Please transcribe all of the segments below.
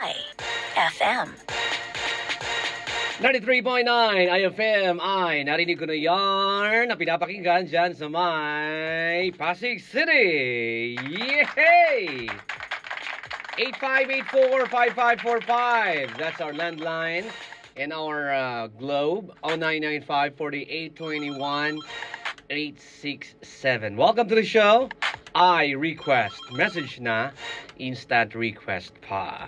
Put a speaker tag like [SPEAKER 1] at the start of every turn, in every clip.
[SPEAKER 1] FM
[SPEAKER 2] 93.9 IFM ay narinig ko na yarn na pinapakinggan dyan sa may Pasig City. Yay! 8584-5545. That's our landline and our globe. 0995-4821-867. Welcome to the show. I request. Message na. Instant request pa.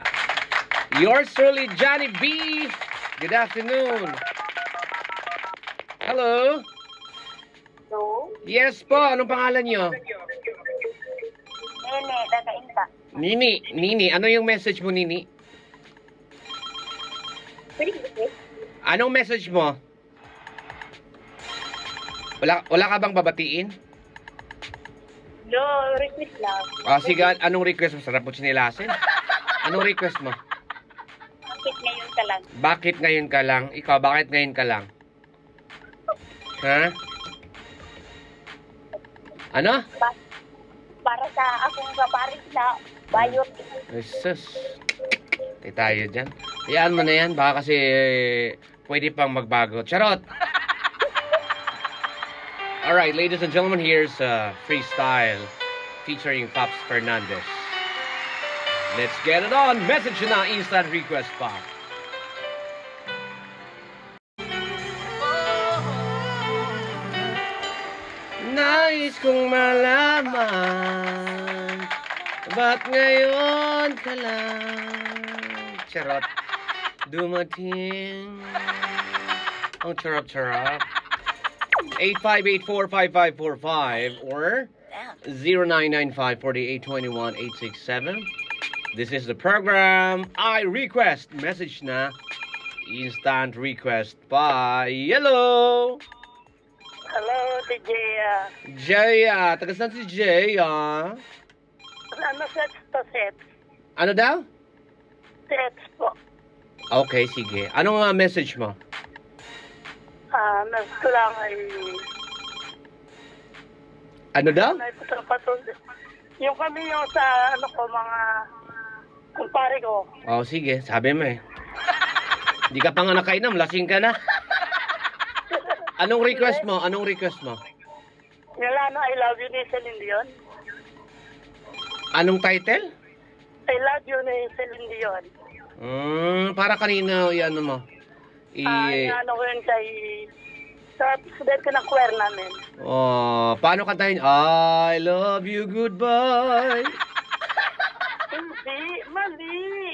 [SPEAKER 2] Yours truly, Johnny B. Good afternoon. Hello?
[SPEAKER 3] Hello?
[SPEAKER 2] Yes po, anong pangalan nyo?
[SPEAKER 3] Nene, dadainta.
[SPEAKER 2] Nini, ano yung message mo, Nini? Anong message mo? Wala ka bang babatiin?
[SPEAKER 3] No, request lang.
[SPEAKER 2] Sige, anong request mo? Sarap po sinilasin. Anong request mo?
[SPEAKER 3] Bakit ngayon ka lang?
[SPEAKER 2] Bakit ngayon ka lang? Ikaw, bakit ngayon ka lang? Ha? Ano?
[SPEAKER 3] Para sa akong kaparis na bayot.
[SPEAKER 2] Jesus. Tay tayo dyan. Hayaan mo na yan. Baka kasi pwede pang magbago. Charot! Alright, ladies and gentlemen, here's Freestyle featuring Pops Fernandez. Let's get it on. Message na, instant request pa. Nais kong malaman ba't ngayon ka lang charot dumating ang charap-charap 8584-5545 or 0995-4821-867. This is the program I request. Message na instant request pa. Hello!
[SPEAKER 3] Hello, si Jaya.
[SPEAKER 2] Jaya, taga saan si Jaya?
[SPEAKER 3] Ano sets to sets?
[SPEAKER 2] Ano daw?
[SPEAKER 3] Sets po.
[SPEAKER 2] Okay, sige. Anong message mo?
[SPEAKER 3] Gusto lang ay...
[SPEAKER 2] Ano daw?
[SPEAKER 3] Yung kami yung sa ano ko, mga kumpare ko.
[SPEAKER 2] Oh, sige. Sabi mo eh. Hindi ka pa nga nakainom. Lasing ka na. Anong request mo? Anong request mo?
[SPEAKER 3] Nila na I love you ni Celine Dion.
[SPEAKER 2] Anong title?
[SPEAKER 3] I love you ni Celine Dion.
[SPEAKER 2] Para kanina yan mo.
[SPEAKER 3] Ano ko yun sa student ko ng choir namin.
[SPEAKER 2] Oh, paano kantahin? I love you, goodbye.
[SPEAKER 3] Hindi, mali.